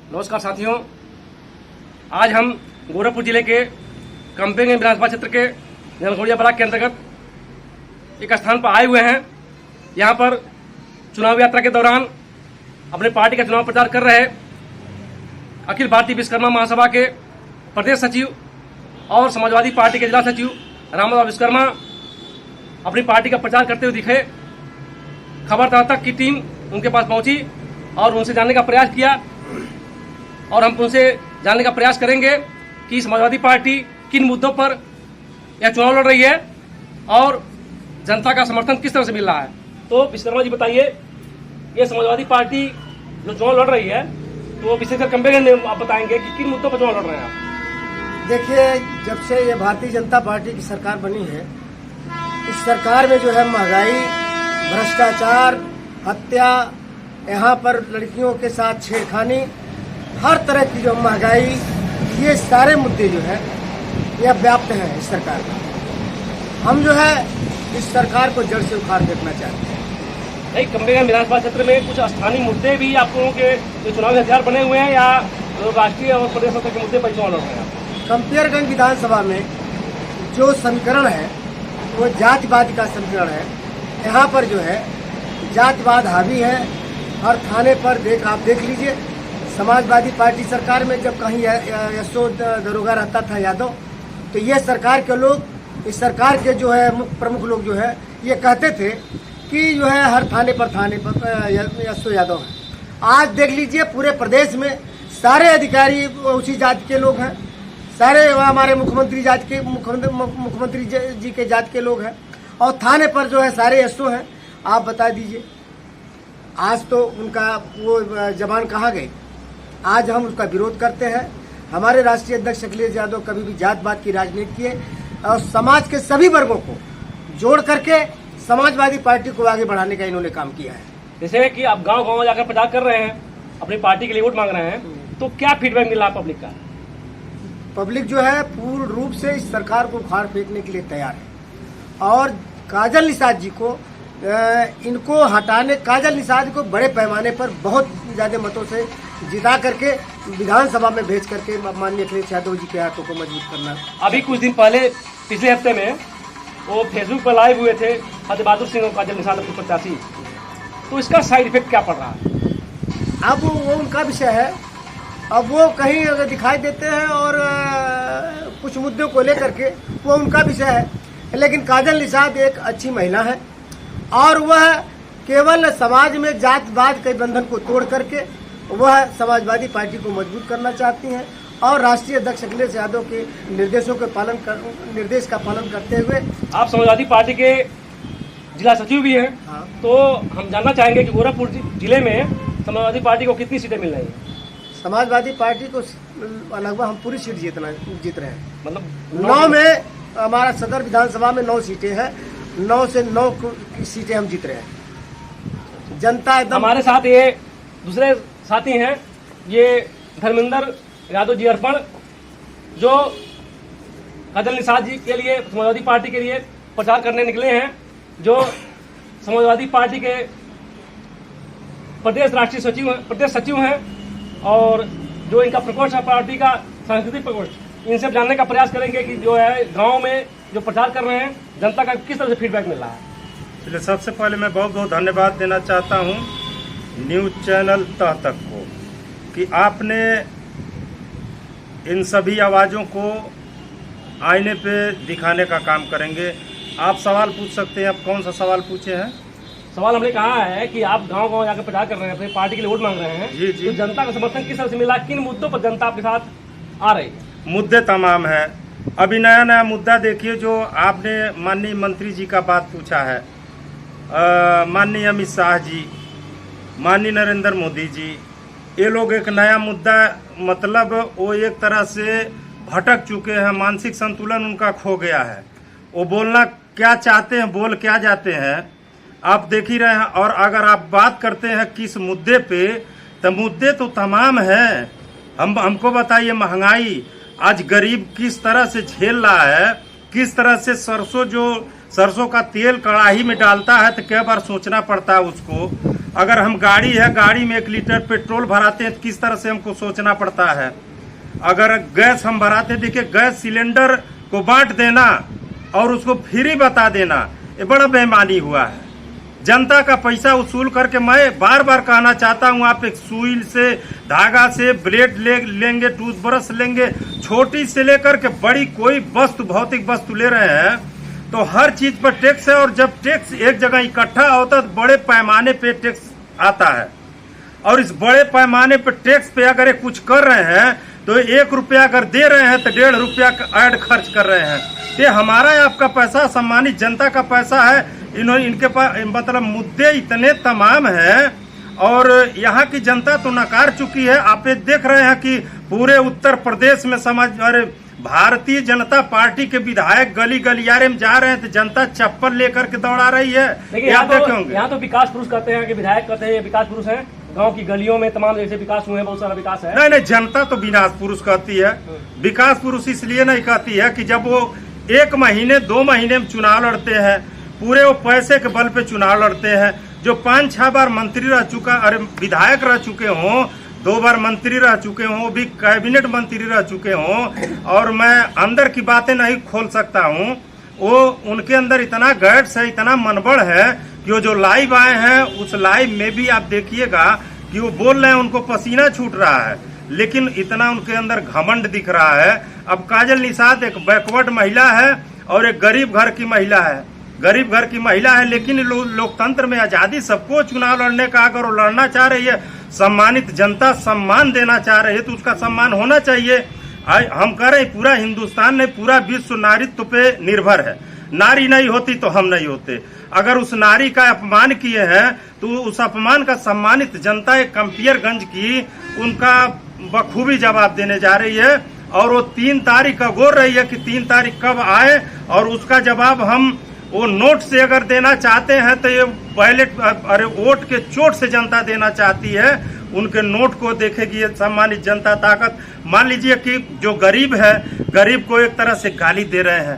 नमस्कार साथियों, आज हम गोरखपुर जिले के कंपेंग विधानसभा क्षेत्र के जनघोड़िया ब्लॉक के अंतर्गत एक स्थान पर आए हुए हैं। यहाँ पर चुनाव यात्रा के दौरान अपने पार्टी का चुनाव प्रचार कर रहे अखिल भारतीय विश्वकर्मा महासभा के प्रदेश सचिव और समाजवादी पार्टी के जिला सचिव रामदास विश्वकर्मा अपनी पार्टी का प्रचार करते हुए दिखे। खबरदार तक की टीम उनके पास पहुंची और उनसे जानने का प्रयास किया और हम उनसे जानने का प्रयास करेंगे कि समाजवादी पार्टी किन मुद्दों पर यह चुनाव लड़ रही है और जनता का समर्थन किस तरह से मिल रहा है। तो विश्वकर्मा जी बताइए, ये समाजवादी पार्टी जो चुनाव लड़ रही है तो विशेषकर कंपेन में आप बताएंगे कि किन मुद्दों पर चुनाव लड़ रहे हैं आप। देखिए, जब से ये भारतीय जनता पार्टी की सरकार बनी है, इस सरकार में जो है महंगाई, भ्रष्टाचार, हत्या, यहाँ पर लड़कियों के साथ छेड़खानी, हर तरह की जो महंगाई, ये सारे मुद्दे जो है यह व्याप्त हैं इस सरकार में। हम जो है इस सरकार को जड़ से उखाड़ फेंकना चाहते हैं। नहीं, कंपेन विधानसभा क्षेत्र में कुछ स्थानीय मुद्दे भी आप लोगों के जो चुनावी हथियार बने हुए हैं या राष्ट्रीय और प्रदेश स्तर के मुद्दे पर चुनाव लड़ रहे हैं। कंपेयरगंज विधानसभा में जो समीकरण है वो जातिवाद का समीकरण है। यहाँ पर जो है जातिवाद हावी है। हर थाने पर आप देख लीजिए, समाजवादी पार्टी सरकार में जब कहीं यशोद दरोगा रहता था यादव, तो ये सरकार के लोग, इस सरकार के जो है प्रमुख लोग जो है ये कहते थे कि जो है हर थाने पर यशोद यादव है। आज देख लीजिए, पूरे प्रदेश में सारे अधिकारी उसी जाति के लोग हैं, सारे हमारे मुख्यमंत्री जी के जाति के लोग हैं और थाने पर जो है सारे यशो हैं। आप बता दीजिए, आज तो उनका वो जबान कहाँ गई। आज हम उसका विरोध करते हैं। हमारे राष्ट्रीय अध्यक्ष अखिलेश यादव कभी भी जातवाद की राजनीति किए और समाज के सभी वर्गों को जोड़ करके समाजवादी पार्टी को आगे बढ़ाने का इन्होंने काम किया है। जैसे कि आप गांव-गांव जाकर प्रचार कर रहे हैं, अपनी पार्टी के लिए वोट मांग रहे हैं, तो क्या फीडबैक मिला पब्लिक का? पब्लिक जो है पूर्ण रूप से इस सरकार को उखाड़ फेंकने के लिए तैयार है और काजल निषाद जी को इनको हटाने, काजल निषाद को बड़े पैमाने पर बहुत ज्यादा मतों से जिता करके विधानसभा में भेज करके माननीय अखिलेश यादव जी के हाथों को मजबूत करना। अभी कुछ दिन पहले पिछले हफ्ते में वो फेसबुक पर लाइव हुए थे फतेह बहादुर सिंह और काजल निषाद अपने प्रत्याशी, तो इसका साइड इफेक्ट क्या पड़ रहा है? अब वो उनका विषय है। अब वो कहीं अगर दिखाई देते हैं और कुछ मुद्दों को लेकर के, वो उनका विषय है। लेकिन काजल निषाद एक अच्छी महिला है और वह केवल समाज में जातवाद के बंधन को तोड़ करके वह समाजवादी पार्टी को मजबूत करना चाहती हैं और राष्ट्रीय अध्यक्ष अखिलेश यादव के निर्देश का पालन करते हुए। आप समाजवादी पार्टी के जिला सचिव भी हैं। हाँ। तो हम जानना चाहेंगे कि गोरखपुर जिले में समाजवादी पार्टी को कितनी सीटें मिल रही हैं? समाजवादी पार्टी को लगभग हम पूरी सीट जीत रहे हैं। मतलब 9 में हमारा सदर विधानसभा में 9 सीटें हैं। 9 से 9 सीटें हम जीत रहे हैं। जनता एकदम। हमारे साथ ये दूसरे साथी हैं, ये धर्मेंद्र यादव जी अर्पण, जो काजल निषाद जी के लिए, समाजवादी पार्टी के लिए प्रचार करने निकले हैं, जो समाजवादी पार्टी के प्रदेश सचिव हैं और जो इनका प्रकोष्ठ है पार्टी का सांस्कृतिक प्रकोष्ठ। इनसे जानने का प्रयास करेंगे कि जो है गांव में जो प्रचार कर रहे हैं, जनता का किस तरह से फीडबैक मिल रहा है। चलिए, सबसे पहले मैं बहुत बहुत धन्यवाद देना चाहता हूं न्यूज़ चैनल तह तक को कि आपने इन सभी आवाज़ों को आईने पे दिखाने का काम करेंगे। आप सवाल पूछ सकते हैं। आप कौन सा सवाल पूछे हैं? सवाल हमने कहा है कि आप गांव-गांव जाकर प्रचार कर रहे हैं, अपनी पार्टी के लिए वोट मांग रहे हैं। जी जी। तो जनता का समर्थन किस तरह से मिला, किन मुद्दों पर जनता आपके साथ आ रही है? मुद्दे तमाम है। अभी नया नया मुद्दा देखिए, जो आपने माननीय मंत्री जी का बात पूछा है, माननीय अमित शाह जी, माननीय नरेंद्र मोदी जी, ये लोग एक नया मुद्दा, मतलब वो एक तरह से भटक चुके हैं। मानसिक संतुलन उनका खो गया है। वो बोलना क्या चाहते हैं, बोल क्या जाते हैं, आप देख ही रहे हैं। और अगर आप बात करते हैं किस मुद्दे पे, तो मुद्दे तो तमाम हैं। हमको बताइए, महंगाई आज गरीब किस तरह से झेल रहा है, किस तरह से सरसों का तेल कड़ाही में डालता है तो कई बार सोचना पड़ता है उसको। अगर हम गाड़ी है, गाड़ी में 1 लीटर पेट्रोल भराते हैं तो किस तरह से हमको सोचना पड़ता है। अगर गैस हम भराते, देखिए गैस सिलेंडर को बांट देना और उसको फ्री बता देना, ये बड़ा बेईमानी हुआ है। जनता का पैसा वसूल करके मैं बार बार कहना चाहता हूँ, आप एक सुई से, धागा से, ब्लेड लेंगे, टूथब्रश लेंगे, छोटी से लेकर के बड़ी कोई वस्तु, भौतिक वस्तु ले रहे हैं तो हर चीज पर टैक्स है। और जब टैक्स एक जगह इकट्ठा होता है तो बड़े पैमाने पे टैक्स आता है। और इस बड़े पैमाने पर टैक्स पे अगर ये कुछ कर रहे हैं तो 1 रुपया अगर दे रहे हैं तो 1.5 रुपया का ऐड खर्च कर रहे हैं। ये हमारा आपका पैसा, सम्मानित जनता का पैसा है। इनके पास मतलब मुद्दे इतने तमाम हैं और यहाँ की जनता तो नकार चुकी है। आप ये देख रहे हैं कि पूरे उत्तर प्रदेश में भारतीय जनता पार्टी के विधायक गली गलियारे में जा रहे हैं तो जनता चप्पल लेकर के दौड़ा रही है। यहाँ तो विकास पुरुष कहते हैं कि विधायक कहते हैं विकास पुरुष हैं, गांव की गलियों में तमाम जैसे विकास हुए हैं, बहुत सारा विकास है। नहीं, जनता तो विनाश पुरुष कहती है। विकास पुरुष इसलिए नहीं कहती है कि जब वो 1 महीने 2 महीने में चुनाव लड़ते हैं, पूरे वो पैसे के बल पे चुनाव लड़ते हैं। जो 5-6 बार मंत्री रह चुका, अरे विधायक रह चुके हों, 2 बार मंत्री रह चुके हों, भी कैबिनेट मंत्री रह चुके हों, और मैं अंदर की बातें नहीं खोल सकता हूं, वो उनके अंदर इतना गट्स है, इतना मनबड़ है कि वो जो लाइव आए हैं उस लाइव में भी आप देखिएगा कि वो बोल रहे हैं, उनको पसीना छूट रहा है, लेकिन इतना उनके अंदर घमंड दिख रहा है। अब काजल निषाद एक बैकवर्ड महिला है और एक गरीब घर की महिला है, गरीब घर की महिला है, लेकिन लोकतंत्र में आजादी, सबको चुनाव लड़ने का, अगर वो लड़ना चाह रही है, सम्मानित जनता सम्मान देना चाह रही है तो उसका सम्मान होना चाहिए। हम कह रहे हैं पूरा हिंदुस्तान ने, पूरा विश्व नारीत्व पे निर्भर है। नारी नहीं होती तो हम नहीं होते। अगर उस नारी का अपमान किए हैं तो उस अपमान का सम्मानित जनता एक कंपियरगंज की उनका बखूबी जवाब देने जा रही है। और वो 3 तारीख का गोर रही है कि 3 तारीख कब आए, और उसका जवाब हम वो नोट से अगर देना चाहते हैं तो ये बैलेट, अरे वोट के चोट से जनता देना चाहती है। उनके नोट को देखेगी ये सम्मानित जनता ताकत। मान लीजिए कि जो गरीब है, गरीब को एक तरह से गाली दे रहे हैं,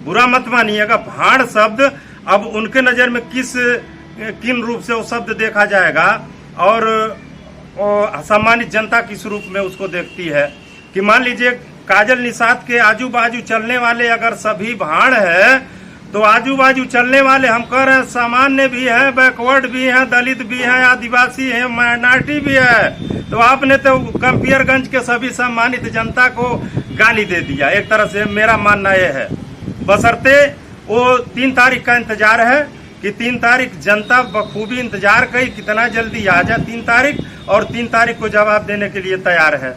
बुरा मत मानिएगा, भाड़ शब्द अब उनके नजर में किन रूप से वो शब्द देखा जाएगा और सम्मानित जनता किस रूप में उसको देखती है। कि मान लीजिए काजल निषाद के आजू बाजू चलने वाले अगर सभी भाड़ है तो आजू बाजू चलने वाले हम कह रहे हैं सामान्य भी हैं, बैकवर्ड भी हैं, दलित भी हैं, आदिवासी हैं, माइनॉरिटी भी है। तो आपने तो कंपियरगंज के सभी सम्मानित जनता को गाली दे दिया। एक तरह से मेरा मानना यह है, बशर्ते वो 3 तारीख का इंतजार है कि 3 तारीख जनता बखूबी इंतजार करी, कितना जल्दी आ जाए 3 तारीख, और 3 तारीख को जवाब देने के लिए तैयार है।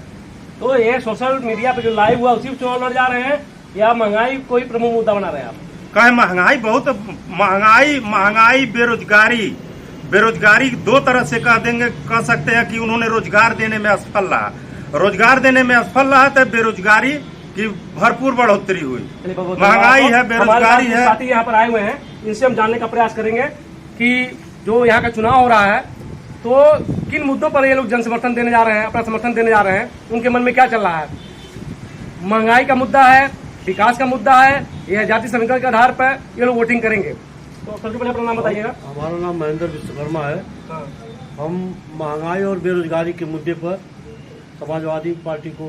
तो ये सोशल मीडिया पे जो लाइव हुआ उसी चुनाव लड़ जा रहे हैं या महंगाई कोई प्रमुख मुद्दा बना रहे हैं आप? कहे महंगाई, बहुत महंगाई, बेरोजगारी 2 तरह से कह सकते हैं कि उन्होंने रोजगार देने में असफल रहा। रोजगार देने में असफल रहा तो बेरोजगारी की भरपूर बढ़ोतरी हुई। महंगाई है, बेरोजगारी है। साथी यहाँ पर आए हुए हैं, इनसे हम जानने का प्रयास करेंगे कि जो यहाँ का चुनाव हो रहा है तो किन मुद्दों पर ये लोग जन समर्थन देने जा रहे हैं, अपना समर्थन देने जा रहे हैं, उनके मन में क्या चल रहा है। महंगाई का मुद्दा है, विकास का मुद्दा है, यह जाति समीकरण के आधार पर ये लोग वोटिंग करेंगे। तो सबसे पहले अपना नाम बताइएगा। हमारा नाम महेंद्र विश्वकर्मा है। हम महंगाई और बेरोजगारी के मुद्दे पर समाजवादी पार्टी को,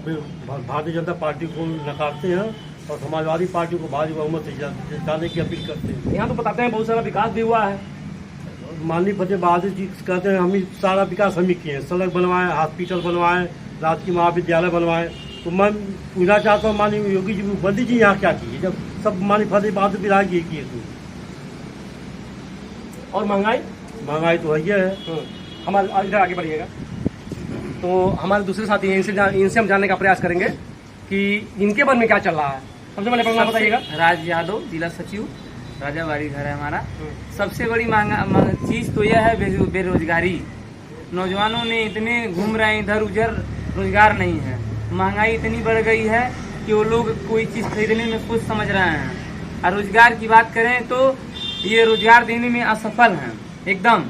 भारतीय जनता पार्टी को नकारते हैं और समाजवादी पार्टी को भारी बहुमत से जिताने की अपील करते हैं। यहाँ तो बताते हैं बहुत सारा विकास भी हुआ है। माननीय फतेह बहादुर जी कहते हैं हम ही सारा विकास हम ही किए हैं, सड़क बनवाए, हॉस्पिटल बनवाए, राजकीय महाविद्यालय बनवाए। तो मैं पूछना चाहता हूँ माननीय योगी जी, मोदी जी यहाँ क्या किए जब सब माननीय फतेह बहादुर विधायक ये किए थे। और महंगाई तो है। हमारे इधर आगे बढ़िएगा। तो हमारे दूसरे साथी हैं, इनसे हम जानने का प्रयास करेंगे कि इनके मन में क्या चल रहा है। सबसे पहले अपना नाम बताइएगा। राज यादव, जिला सचिव, राजाबाड़ी घर है हमारा। सबसे बड़ी चीज तो यह है बेरोजगारी। नौजवानों ने इतने घूम रहे हैं इधर उधर, रोजगार नहीं है। महंगाई इतनी बढ़ गई है कि वो लोग कोई चीज खरीदने में कुछ समझ रहे हैं। और रोजगार की बात करें तो ये रोजगार देने में असफल हैं एकदम।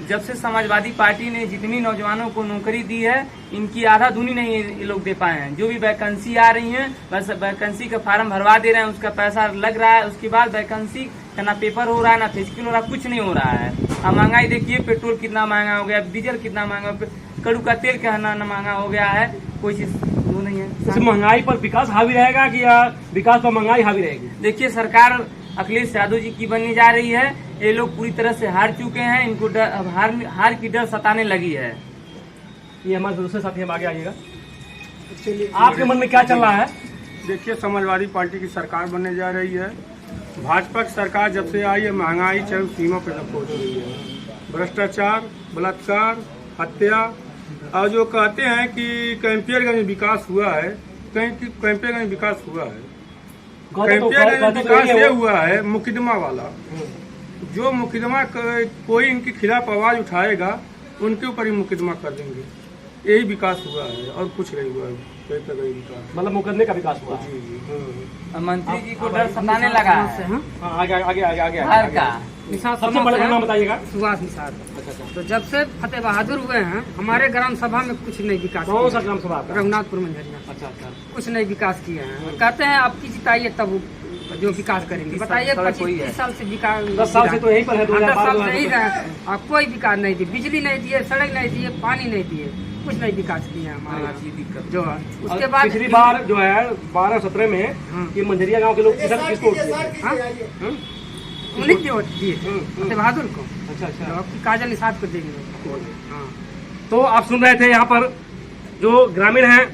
जब से समाजवादी पार्टी ने जितनी नौजवानों को नौकरी दी है, इनकी आधा दूनी नहीं ये लोग दे पाए हैं। जो भी वैकेंसी आ रही है, बस वैकेंसी का फार्म भरवा दे रहे हैं, उसका पैसा लग रहा है, उसके बाद वैकेंसी ना पेपर हो रहा है, ना फिजिकल हो रहा है, कुछ नहीं हो रहा है। अब महंगाई देखिए, पेट्रोल कितना महंगा हो गया, डीजल कितना महंगा हो गया, कड़ू का तेल कहना महंगा हो गया है, कोई चीज वो नहीं है। जैसे महंगाई पर विकास हावी रहेगा कि या विकास पर महंगाई हावी रहेगी? देखिए, सरकार अखिलेश यादव जी की बनने जा रही है। ये लोग पूरी तरह से हार चुके हैं, इनको हार की डर सताने लगी है। ये हमारे दूसरे साथी, हम आगे आइएगा। आपके मन में क्या चल रहा है? देखिए, समाजवादी पार्टी की सरकार बनने जा रही है। भाजपा की सरकार जब से आई है, महंगाई चरम सीमा पर तक पहुंच गई है। भ्रष्टाचार, बलात्कार, हत्या, और जो कहते हैं कि कैंपियरगंज में विकास हुआ है, कैंपियरगंज में विकास हुआ है, कैंपियरगंज में विकास ये हुआ है मुकदमा वाला। जो मुकदमा कोई इनके खिलाफ आवाज उठाएगा, उनके ऊपर ही मुकदमा कर देंगे। यही विकास हुआ है और कुछ नहीं हुआ है। विकास मतलब मुकदमे का विकास हुआ? जी जी। मंत्री जी को डर सताने लगा है। हाँ, आगे आगे आगे आगे हार का सबसे बड़ा नाम बताइएगा। सुभाष निषाद। तो जब से फतेह बहादुर हुए हैं, हमारे ग्राम सभा में कुछ नहीं विकास कौन सा किया। ग्राम सभा आपका? रघुनाथपुर मंझरिया। अच्छा अच्छा। कुछ नहीं विकास किए हैं। कहते हैं आपकी जिताइए तब जो विकास करेंगे। बताइए, 25-30 साल से विकास, 10 साल से तो यहीं पर है। 10 साल से यही रहे और कोई विकास नहीं दिए। बिजली नहीं दिए, सड़क नहीं दिए, पानी नहीं दिए, कुछ नहीं विकास किए हमारे यहाँ। जो है उसके बाद पिछली बार जो है 12-17 में ये मंझरिया गांव के लोग किसको वोट दिए? उन्हीं की वोट दिए फतेह बहादुर को। अच्छा अच्छा। तो अब काजल निषाद को देंगे। हाँ। तो आप सुन रहे थे यहाँ पर जो ग्रामीण हैं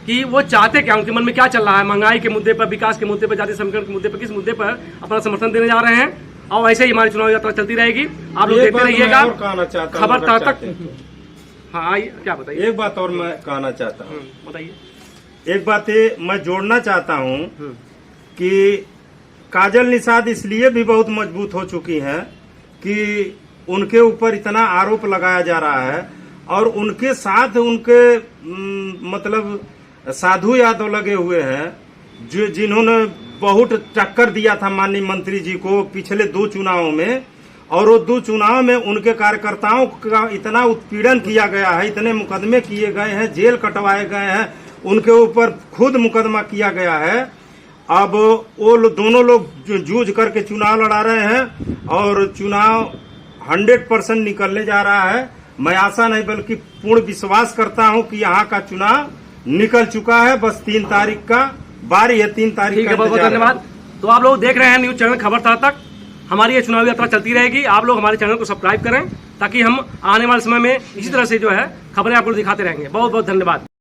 कि वो चाहते क्या, उनके मन में क्या चल रहा है, महंगाई के मुद्दे पर, विकास के मुद्दे पर, जाति समीकरण के मुद्दे पर, किस मुद्दे पर अपना समर्थन देने जा रहे हैं। और ऐसे ही हमारी चुनाव यात्रा चलती रहेगी, आप लोग देखते रहिएगा। खबर तक हाँ आइए, क्या बताइए? एक बात और मैं कहना चाहता हूँ। बताइए। एक बात ये मैं जोड़ना चाहता हूँ कि काजल निषाद इसलिए भी बहुत मजबूत हो चुकी हैं कि उनके ऊपर इतना आरोप लगाया जा रहा है और उनके साथ उनके मतलब साधु यादव लगे हुए हैं, जो जिन्होंने बहुत टक्कर दिया था माननीय मंत्री जी को पिछले 2 चुनावों में। और वो 2 चुनाव में उनके कार्यकर्ताओं का इतना उत्पीड़न किया गया है, इतने मुकदमे किए गए हैं, जेल कटवाए गए हैं, उनके ऊपर खुद मुकदमा किया गया है। अब वो दोनों लोग जूझ करके चुनाव लड़ा रहे हैं और चुनाव 100% निकलने जा रहा है। मैं आशा नहीं बल्कि पूर्ण विश्वास करता हूं कि यहाँ का चुनाव निकल चुका है। बस 3 तारीख का बारी है, 3 तारीख ठीक है, का बहुत बहुत धन्यवाद। तो आप लोग देख रहे हैं न्यूज चैनल खबरदार तक। हमारी ये चुनावी यात्रा चलती रहेगी। आप लोग हमारे चैनल को सब्सक्राइब करें ताकि हम आने वाले समय में इसी तरह से जो है खबरें आपको दिखाते रहेंगे। बहुत बहुत धन्यवाद।